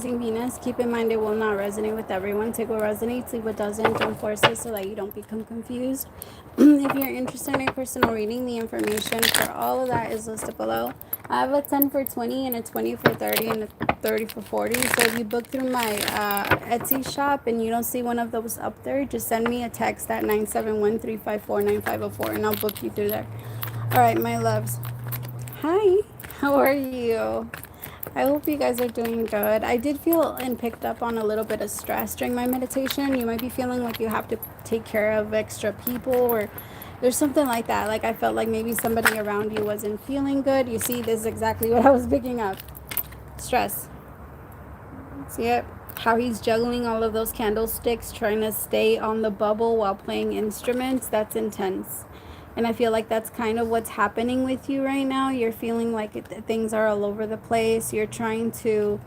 Venus, keep in mind it will not resonate with everyone. Take what resonates, leave what doesn't. Don't force it so that you don't become confused. If you're interested in a personal reading, the information for all of that is listed below. I have a 10 for 20 and a 20 for 30 and a 30 for 40. So if you book through my Etsy shop and you don't see one of those up there, just send me a text at 971-354-9504 and I'll book you through there. All right, my loves. Hi, how are you? I hope you guys are doing good. I did feel and picked up on a little bit of stress during my meditation. You might be feeling like you have to take care of extra people, or there's something like that. Like I felt like maybe somebody around you wasn't feeling good. You see, this is exactly what I was picking up. Stress. See it? How he's juggling all of those candlesticks, trying to stay on the bubble while playing instruments. That's intense. And I feel like that's kind of what's happening with you right now. You're feeling like things are all over the place. You're trying to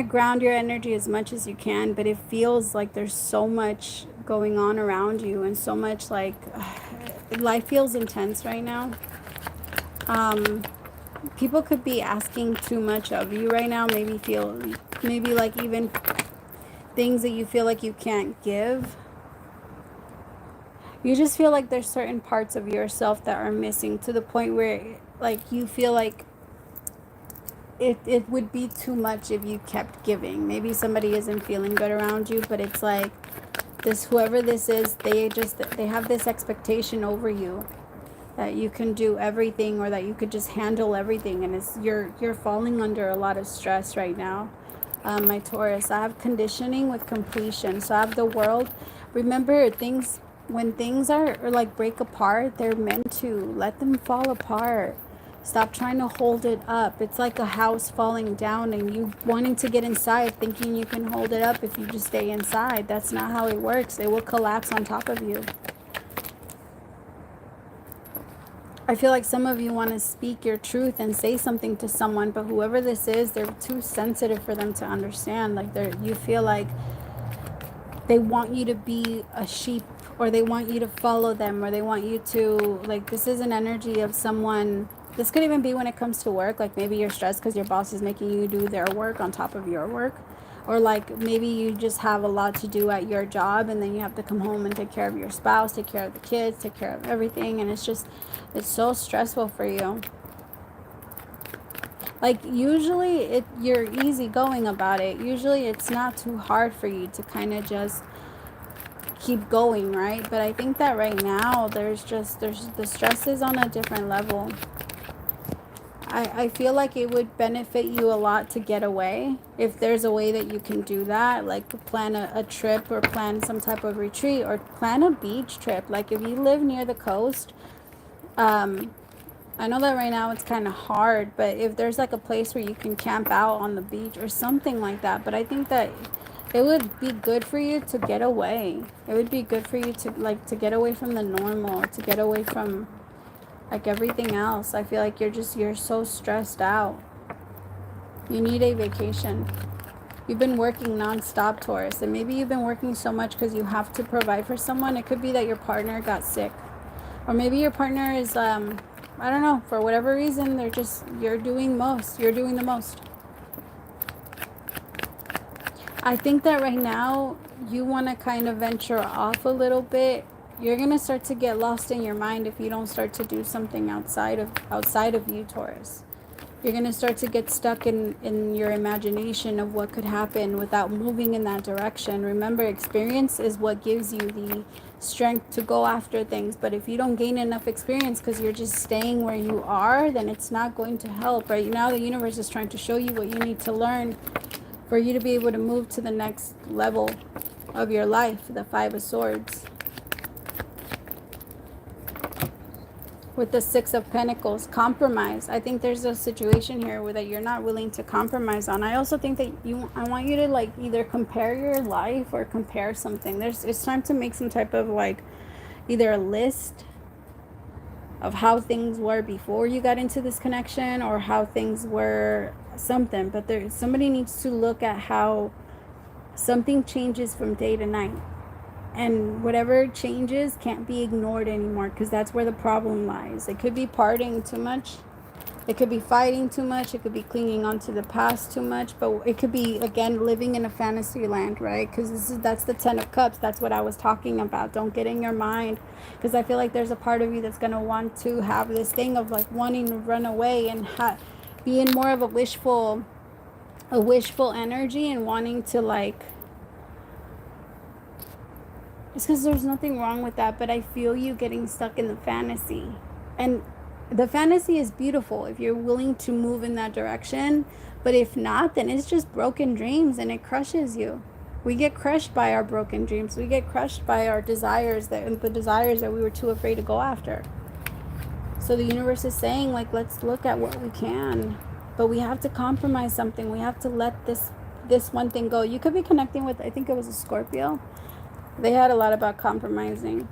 ground your energy as much as you can, but it feels like there's so much going on around you and so much like life feels intense right now. People could be asking too much of you right now. Maybe like even things that you feel like you can't give. You just feel like there's certain parts of yourself that are missing, to the point where like you feel like it would be too much if you kept giving. Maybe somebody isn't feeling good around you, but it's like whoever this is, they have this expectation over you that you can do everything, or that you could just handle everything, and you're falling under a lot of stress right now. My Taurus, I have conditioning with completion. So I have the World. Remember, when things are like break apart, they're meant to let them fall apart. Stop trying to hold it up. It's like a house falling down and you wanting to get inside, thinking you can hold it up if you just stay inside. That's not how it works. It will collapse on top of you. I feel like some of you want to speak your truth and say something to someone, but whoever this is, they're too sensitive for them to understand. Like you feel like they want you to be a sheep, or they want you to follow them, or they want you to, like, this is an energy of someone. This could even be when it comes to work. Like maybe you're stressed because your boss is making you do their work on top of your work. Or like maybe you just have a lot to do at your job, and then you have to come home and take care of your spouse, take care of the kids, take care of everything. And it's so stressful for you. Like usually you're easygoing about it. Usually it's not too hard for you to kind of just keep going, right? But I think that right now the stress is on a different level. I feel like it would benefit you a lot to get away, if there's a way that you can do that, like plan a trip, or plan some type of retreat, or plan a beach trip. Like if you live near the coast, I know that right now it's kind of hard, but if there's like a place where you can camp out on the beach or something like that. But I think that it would be good for you to get away. It would be good for you to get away from the normal, to get away from like everything else. I feel like you're so stressed out. You need a vacation. You've been working non-stop, Taurus, and maybe you've been working so much because you have to provide for someone. It could be that your partner got sick, or maybe your partner is I don't know, for whatever reason, you're doing the most. I think that right now you want to kind of venture off a little bit. You're going to start to get lost in your mind if you don't start to do something outside of you, Taurus. You're going to start to get stuck in your imagination of what could happen without moving in that direction. Remember, experience is what gives you the strength to go after things. But if you don't gain enough experience because you're just staying where you are, then it's not going to help. Right now, the universe is trying to show you what you need to learn for you to be able to move to the next level of your life, the Five of Swords. With the Six of Pentacles, compromise. I think there's a situation here where that you're not willing to compromise on. I also think that I want you to like either compare your life or compare something. It's time to make some type of like either a list of how things were before you got into this connection, or how things were something. But somebody needs to look at how something changes from day to night. And whatever changes can't be ignored anymore, because that's where the problem lies. It could be partying too much. It could be fighting too much. It could be clinging onto the past too much. But it could be, again, living in a fantasy land, right? Because that's the 10 of Cups. That's what I was talking about. Don't get in your mind. Because I feel like there's a part of you that's going to want to have this thing of like wanting to run away and be in more of a wishful energy and wanting to like... It's because there's nothing wrong with that. But I feel you getting stuck in the fantasy. And the fantasy is beautiful if you're willing to move in that direction. But if not, then it's just broken dreams and it crushes you. We get crushed by our broken dreams. We get crushed by our desires, the desires that we were too afraid to go after. So the universe is saying, like, let's look at what we can. But we have to compromise something. We have to let this one thing go. You could be connecting with, I think it was a Scorpio. They had a lot about compromising.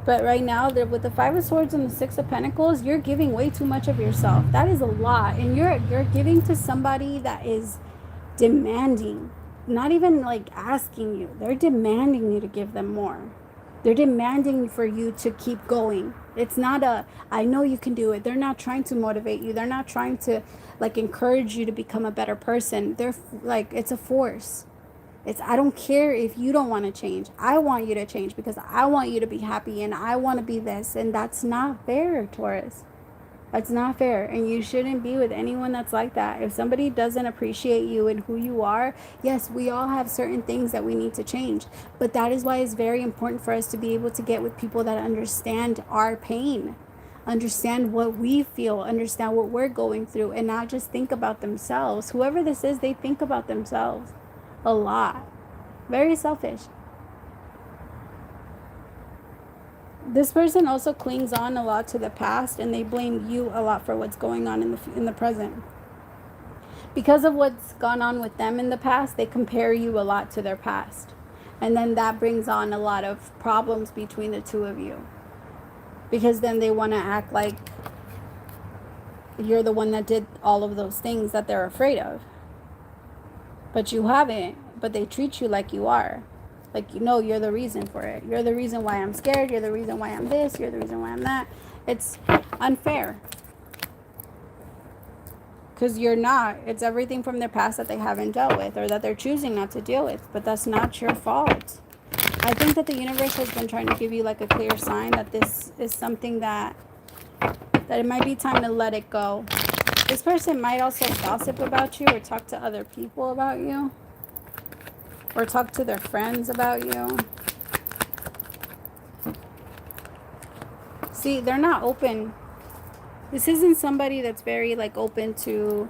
But right now, with the 5 of Swords and the 6 of Pentacles, you're giving way too much of yourself. That is a lot. And you're giving to somebody that is demanding. Not even like asking you. They're demanding you to give them more. They're demanding for you to keep going. It's not a, I know you can do it. They're not trying to motivate you. They're not trying to like encourage you to become a better person. They're like, it's a force. It's, I don't care if you don't want to change. I want you to change because I want you to be happy and I want to be this. And that's not fair, Taurus. That's not fair. And you shouldn't be with anyone that's like that. If somebody doesn't appreciate you and who you are, yes, we all have certain things that we need to change. But that is why it's very important for us to be able to get with people that understand our pain, understand what we feel, understand what we're going through, and not just think about themselves. Whoever this is, they think about themselves a lot. Very selfish. This person also clings on a lot to the past, and they blame you a lot for what's going on in the present. Because of what's gone on with them in the past, they compare you a lot to their past. And then that brings on a lot of problems between the two of you. Because then they want to act like you're the one that did all of those things that they're afraid of. But you haven't. But they treat you like you are. Like, you know, you're the reason for it. You're the reason why I'm scared. You're the reason why I'm this. You're the reason why I'm that. It's unfair. Because you're not. It's everything from their past that they haven't dealt with or that they're choosing not to deal with. But that's not your fault. I think that the universe has been trying to give you like a clear sign that this is something that it might be time to let it go. This person might also gossip about you or talk to other people about you. Or talk to their friends about you. See, they're not open. This isn't somebody that's very like open to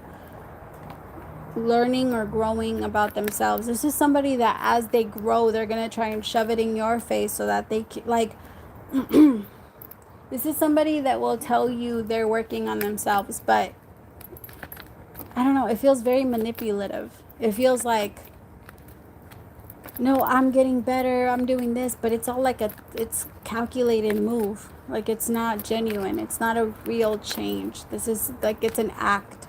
learning or growing about themselves. This is somebody that as they grow, they're going to try and shove it in your face so that they can, like, this is somebody that will tell you they're working on themselves, but I don't know, it feels very manipulative. It feels like, no, I'm getting better, I'm doing this, but it's all like it's calculated move. Like, it's not genuine. It's not a real change. This is like, it's an act.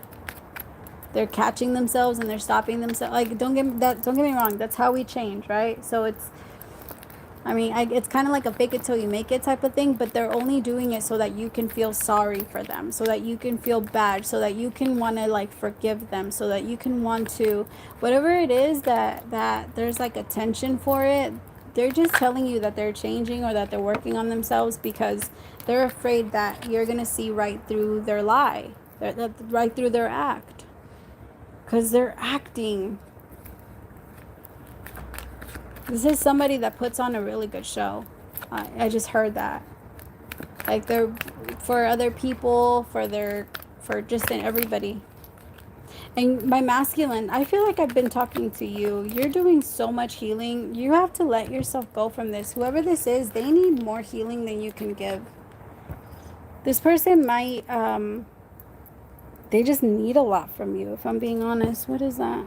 They're catching themselves and they're stopping themselves. Like, don't get me wrong. That's how we change, right? So it's, I mean, it's kind of like a fake it till you make it type of thing, but they're only doing it so that you can feel sorry for them, so that you can feel bad, so that you can want to like forgive them, so that you can want to, whatever it is that there's like attention for it. They're just telling you that they're changing or that they're working on themselves because they're afraid that you're going to see right through their lie, right through their act, because they're acting. This is somebody that puts on a really good show. I just heard that. Like, they're for other people, for just everybody. And my masculine, I feel like I've been talking to you. You're doing so much healing. You have to let yourself go from this. Whoever this is, they need more healing than you can give. This person might, they just need a lot from you, if I'm being honest. What is that?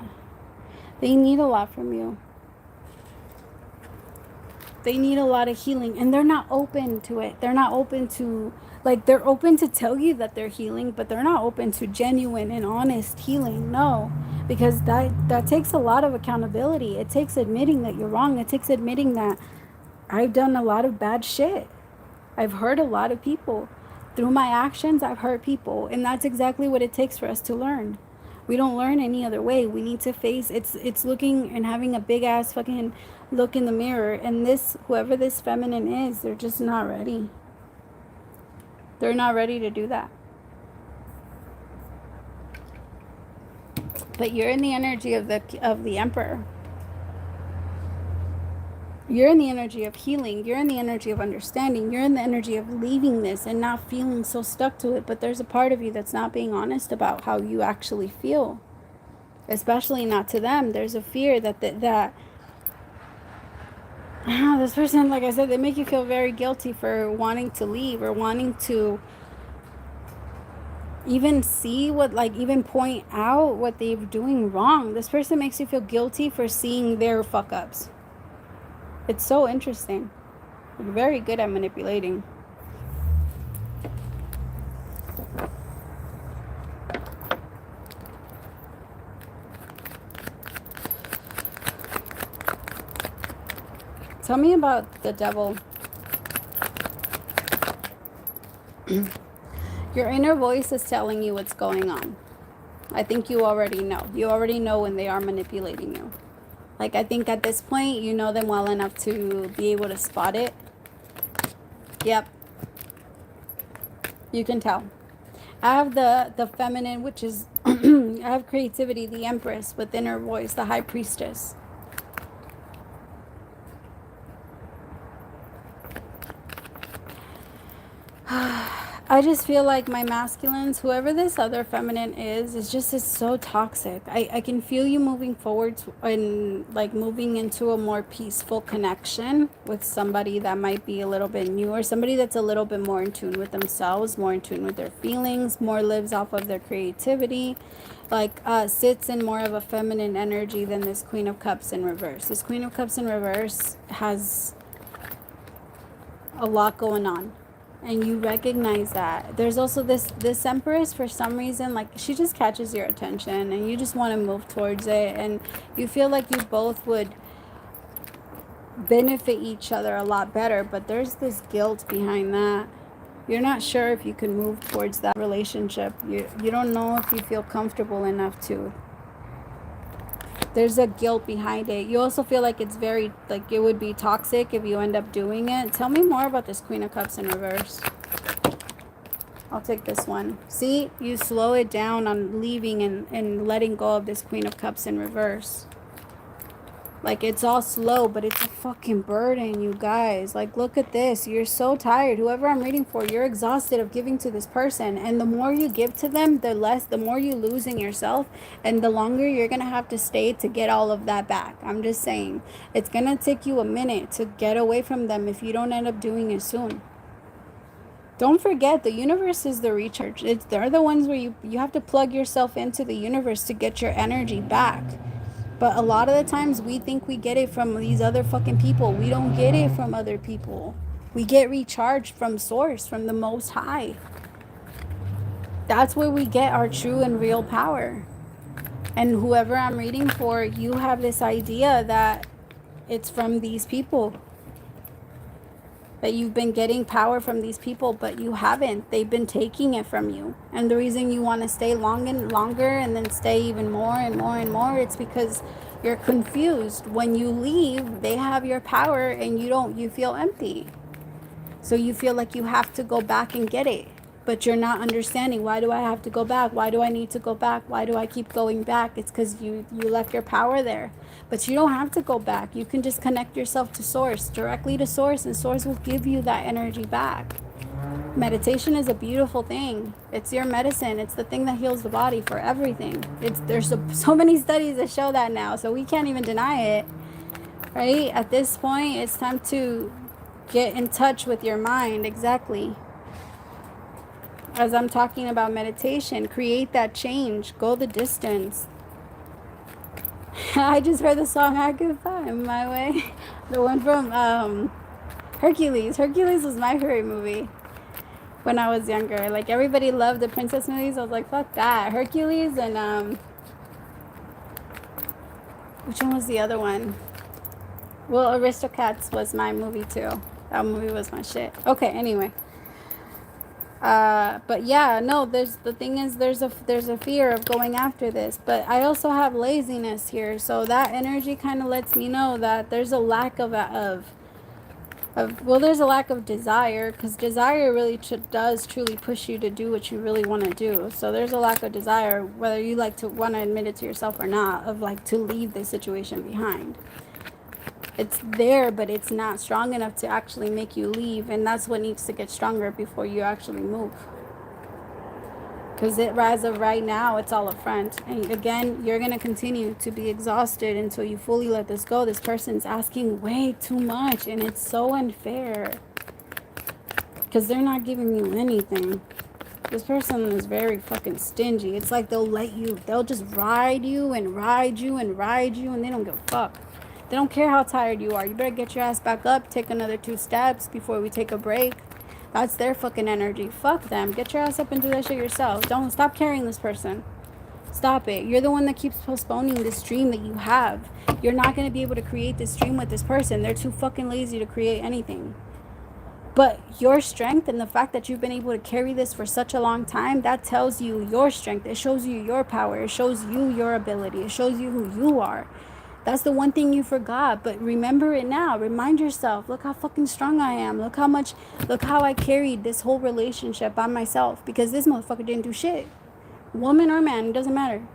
They need a lot from you. They need a lot of healing, and they're not open to it. They're not open to, like, they're open to tell you that they're healing, but they're not open to genuine and honest healing. No, because that takes a lot of accountability. It takes admitting that you're wrong. It takes admitting that I've done a lot of bad shit. I've hurt a lot of people. Through my actions, I've hurt people. And that's exactly what it takes for us to learn. We don't learn any other way. We need to face, it's looking and having a big ass fucking look in the mirror. And this, whoever this feminine is, they're just not ready. They're not ready to do that. But you're in the energy of the Emperor. You're in the energy of healing. You're in the energy of understanding. You're in the energy of leaving this and not feeling so stuck to it. But there's a part of you that's not being honest about how you actually feel. Especially not to them. There's a fear that this person, like I said, they make you feel very guilty for wanting to leave or wanting to even see what, like, even point out what they're doing wrong. This person makes you feel guilty for seeing their fuck ups. It's so interesting. They're very good at manipulating. Tell me about the devil. Your inner voice is telling you what's going on. I think you already know. You already know when they are manipulating you. Like, I think at this point, you know them well enough to be able to spot it. Yep. You can tell. I have the feminine, which is, I have creativity, the Empress, with inner voice, the High Priestess. I just feel like my masculines, whoever this other feminine is so toxic. I can feel you moving forward and like moving into a more peaceful connection with somebody that might be a little bit newer, somebody that's a little bit more in tune with themselves, more in tune with their feelings, more lives off of their creativity, like sits in more of a feminine energy than this Queen of Cups in reverse. This Queen of Cups in reverse has a lot going on. And you recognize that. There's also this Empress, for some reason, like, she just catches your attention and you just want to move towards it, and you feel like you both would benefit each other a lot better, but there's this guilt behind that. You're not sure if you can move towards that relationship. You don't know if you feel comfortable enough to. There's a guilt behind it. You also feel like it's very, like, it would be toxic if you end up doing it. Tell me more about this Queen of Cups in reverse. I'll take this one. See, you slow it down on leaving and letting go of this Queen of Cups in reverse. Like, it's all slow, but it's a fucking burden, you guys. Like, look at this. You're so tired. Whoever I'm reading for, you're exhausted of giving to this person. And the more you give to them, the more you lose in yourself. And the longer you're going to have to stay to get all of that back. I'm just saying. It's going to take you a minute to get away from them if you don't end up doing it soon. Don't forget, the universe is the recharge. They're the ones where you have to plug yourself into the universe to get your energy back. But a lot of the times we think we get it from these other fucking people. We don't get it from other people. We get recharged from source, from the Most High. That's where we get our true and real power. And whoever I'm reading for, you have this idea that it's from these people. That you've been getting power from these people, but you haven't. They've been taking it from you. And the reason you want to stay longer and then stay even more and more and more, it's because you're confused. When you leave, they have your power and you feel empty. So you feel like you have to go back and get it. But you're not understanding, why do I have to go back? Why do I need to go back? Why do I keep going back? It's because you left your power there. But you don't have to go back. You can just connect yourself to source, directly to source, and source will give you that energy back. Meditation is a beautiful thing. It's your medicine. It's the thing that heals the body for everything. There's so many studies that show that now, so we can't even deny it, right? At this point, it's time to get in touch with your mind. Exactly. As I'm talking about meditation, create that change. Go the distance. I just heard the song I Could Find My Way. The one from Hercules. Hercules was my favorite movie when I was younger. Like, everybody loved the princess movies. I was like, fuck that. Hercules and which one was the other one? Well, Aristocats was my movie too. That movie was my shit. Okay, anyway. But yeah, no, the thing is, there's a fear of going after this, but I also have laziness here, so that energy kind of lets me know that there's a lack well, there's a lack of desire, because desire really does truly push you to do what you really want to do. So there's a lack of desire, whether you like to want to admit it to yourself or not, of like to leave this situation behind. It's there, but it's not strong enough to actually make you leave, and that's what needs to get stronger before you actually move. Because as of right now, it's all a front. And again, you're going to continue to be exhausted until you fully let this go. This person's asking way too much, and it's so unfair. Because they're not giving you anything. This person is very fucking stingy. It's like they'll just ride you and ride you and ride you, and they don't give a fuck. They don't care how tired you are. You better get your ass back up, take another 2 steps before we take a break. That's their fucking energy. Fuck them. Get your ass up and do that shit yourself. Don't stop carrying this person. Stop it. You're the one that keeps postponing this dream that you have. You're not going to be able to create this dream with this person. They're too fucking lazy to create anything. But your strength and the fact that you've been able to carry this for such a long time, that tells you your strength. It shows you your power. It shows you your ability. It shows you who you are. That's the one thing you forgot, but remember it now. Remind yourself, look how fucking strong I am. Look how I carried this whole relationship by myself, because this motherfucker didn't do shit. Woman or man, it doesn't matter.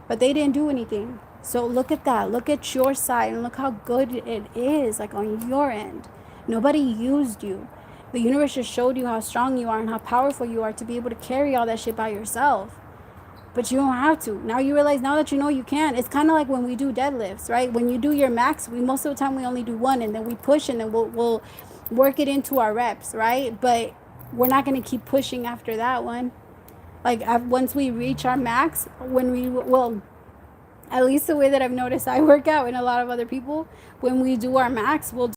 But they didn't do anything. So look at that. Look at your side and look how good it is, like on your end. Nobody used you. The universe just showed you how strong you are and how powerful you are to be able to carry all that shit by yourself. But you don't have to. Now you realize, now that you know you can. It's kind of like when we do deadlifts, right? When you do your max, most of the time we only do 1, and then we push, and then we'll work it into our reps, right? But we're not going to keep pushing after that one. Like once we reach our max, at least the way that I've noticed I work out and a lot of other people, when we do our max, we'll